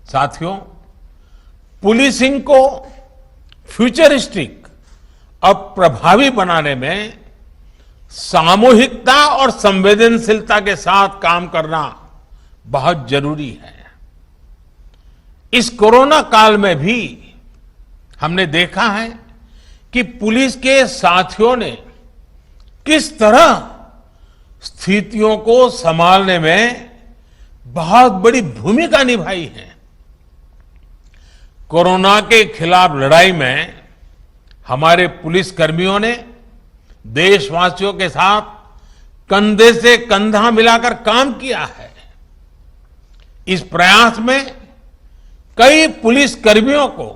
साथियों, पुलिसिंग को फ्यूचरिस्टिक और प्रभावी बनाने में सामूहिकता और संवेदनशीलता के साथ काम करना बहुत जरूरी है। इस कोरोना काल में भी हमने देखा है कि पुलिस के साथियों ने किस तरह स्थितियों को संभालने में बहुत बड़ी भूमिका निभाई है। कोरोना के खिलाफ लड़ाई में हमारे पुलिस कर्मियों ने देशवासियों के साथ कंधे से कंधा मिलाकर काम किया है। इस प्रयास में कई पुलिस कर्मियों को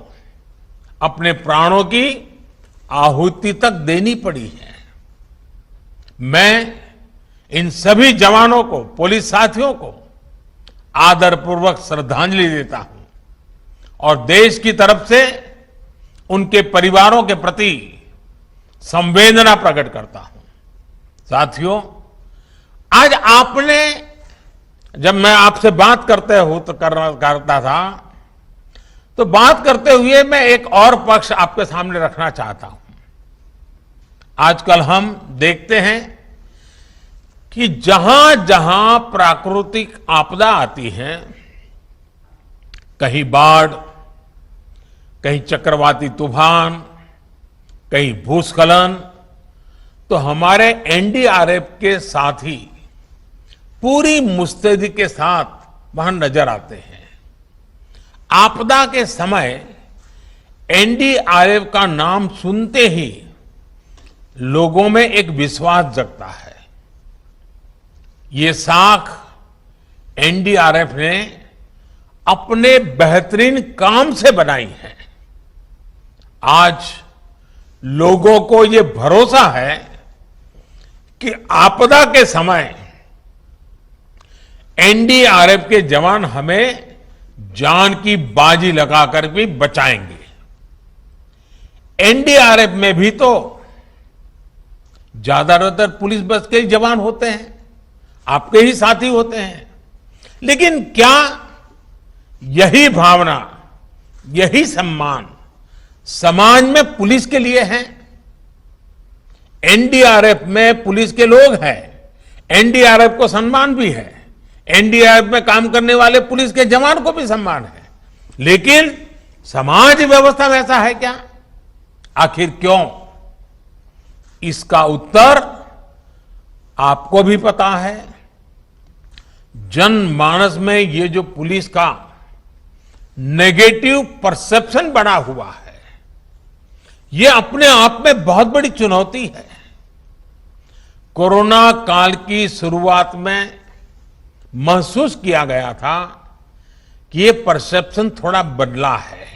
अपने प्राणों की आहुति तक देनी पड़ी है। मैं इन सभी जवानों को, पुलिस साथियों को आदरपूर्वक श्रद्धांजलि देता हूं और देश की तरफ से उनके परिवारों के प्रति संवेदना प्रकट करता हूं। साथियों, आज आपने, जब मैं आपसे बात करता था तो बात करते हुए मैं एक और पक्ष आपके सामने रखना चाहता हूं। आजकल हम देखते हैं कि जहां जहां प्राकृतिक आपदा आती है, कहीं बाढ़, कहीं चक्रवाती तूफान, कहीं भूस्खलन, तो हमारे एनडीआरएफ के साथी पूरी मुस्तैदी के साथ वहां नजर आते हैं। आपदा के समय एनडीआरएफ का नाम सुनते ही लोगों में एक विश्वास जगता है। ये साख एनडीआरएफ ने अपने बेहतरीन काम से बनाई है। आज लोगों को ये भरोसा है कि आपदा के समय एनडीआरएफ के जवान हमें जान की बाजी लगाकर भी बचाएंगे। एनडीआरएफ में भी तो ज्यादातर पुलिस बस के ही जवान होते हैं, आपके ही साथी होते हैं। लेकिन क्या यही भावना, यही सम्मान समाज में पुलिस के लिए है? एनडीआरएफ में पुलिस के लोग हैं, एनडीआरएफ को सम्मान भी है, एनडीआरएफ में काम करने वाले पुलिस के जवान को भी सम्मान है, लेकिन समाज व्यवस्था में ऐसा है क्या? आखिर क्यों? इसका उत्तर आपको भी पता है। जनमानस में ये जो पुलिस का नेगेटिव परसेप्शन बना हुआ है, ये अपने आप में बहुत बड़ी चुनौती है। कोरोना काल की शुरुआत में महसूस किया गया था कि ये परसेप्शन थोड़ा बदला है,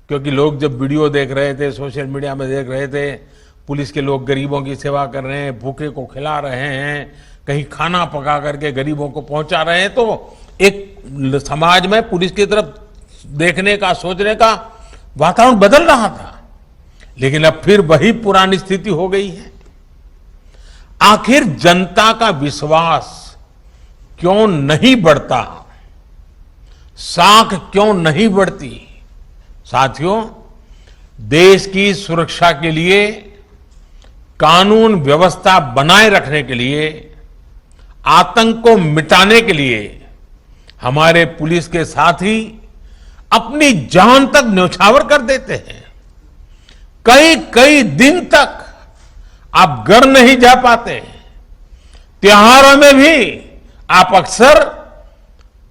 क्योंकि लोग जब वीडियो देख रहे थे, सोशल मीडिया में देख रहे थे, पुलिस के लोग गरीबों की सेवा कर रहे हैं, भूखे को खिला रहे हैं, कहीं खाना पका करके गरीबों को पहुंचा रहे हैं, तो एक समाज में पुलिस की तरफ देखने का, सोचने का वातावरण बदल रहा था। लेकिन अब फिर वही पुरानी स्थिति हो गई है। आखिर जनता का विश्वास क्यों नहीं बढ़ता? साख क्यों नहीं बढ़ती? साथियों, देश की सुरक्षा के लिए, कानून व्यवस्था बनाए रखने के लिए, आतंक को मिटाने के लिए हमारे पुलिस के साथी अपनी जान तक न्यौछावर कर देते हैं। कई कई दिन तक आप घर नहीं जा पाते। त्योहारों में भी आप अक्सर,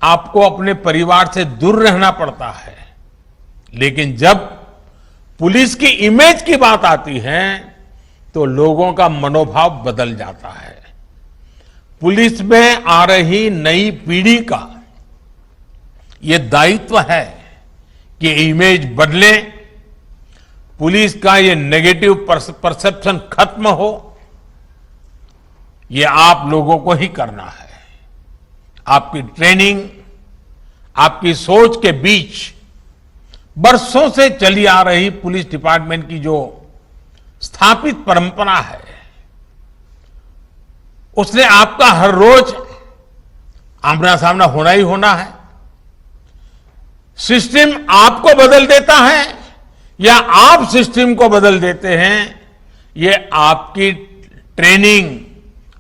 आपको अपने परिवार से दूर रहना पड़ता है। लेकिन जब पुलिस की इमेज की बात आती है तो लोगों का मनोभाव बदल जाता है। पुलिस में आ रही नई पीढ़ी का ये दायित्व है कि इमेज बदले, पुलिस का ये नेगेटिव परसेप्शन खत्म हो। ये आप लोगों को ही करना है। आपकी ट्रेनिंग, आपकी सोच के बीच बरसों से चली आ रही पुलिस डिपार्टमेंट की जो स्थापित परंपरा है, उसने आपका हर रोज आमना सामना होना ही होना है। सिस्टम आपको बदल देता है या आप सिस्टम को बदल देते हैं, ये आपकी ट्रेनिंग,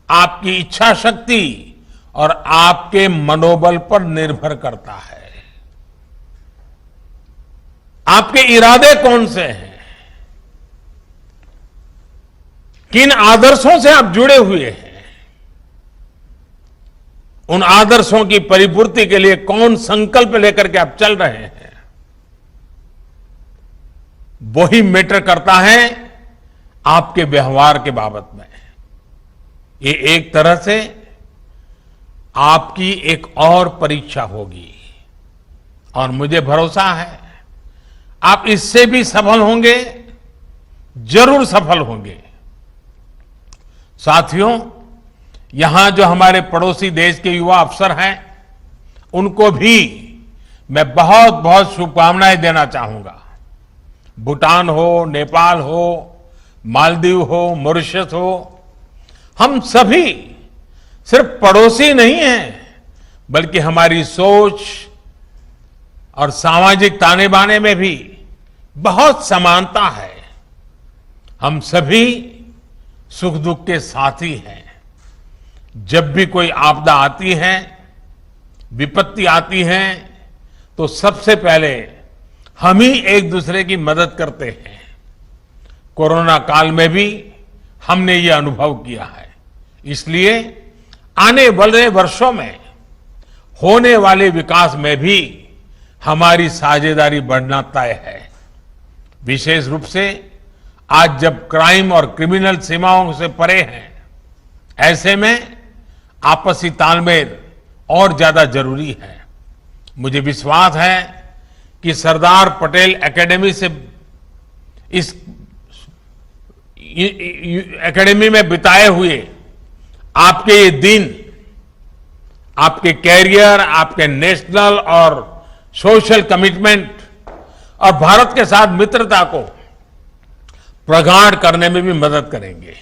आपकी इच्छा शक्ति और आपके मनोबल पर निर्भर करता है। आपके इरादे कौन से हैं, किन आदर्शों से आप जुड़े हुए हैं, उन आदर्शों की परिपूर्ति के लिए कौन संकल्प लेकर के आप चल रहे हैं, वही मैटर करता है आपके व्यवहार के बाबत में। ये एक तरह से आपकी एक और परीक्षा होगी और मुझे भरोसा है आप इससे भी सफल होंगे, जरूर सफल होंगे। साथियों, यहां जो हमारे पड़ोसी देश के युवा अफसर हैं, उनको भी मैं बहुत बहुत शुभकामनाएं देना चाहूंगा। भूटान हो, नेपाल हो, मालदीव हो, मॉरिशस हो, हम सभी सिर्फ पड़ोसी नहीं हैं, बल्कि हमारी सोच और सामाजिक ताने बाने में भी बहुत समानता है। हम सभी सुख दुख के साथी हैं। जब भी कोई आपदा आती है, विपत्ति आती है, तो सबसे पहले हम ही एक दूसरे की मदद करते हैं। कोरोना काल में भी हमने ये अनुभव किया है। इसलिए आने वाले वर्षों में होने वाले विकास में भी हमारी साझेदारी बढ़ना तय है। विशेष रूप से आज जब क्राइम और क्रिमिनल सीमाओं से परे हैं, ऐसे में आपसी तालमेल और ज्यादा जरूरी है। मुझे विश्वास है कि सरदार पटेल एकेडमी से इस एकेडमी में बिताए हुए आपके ये दिन आपके कैरियर, आपके नेशनल और सोशल कमिटमेंट और भारत के साथ मित्रता को प्रगाढ़ करने में भी मदद करेंगे।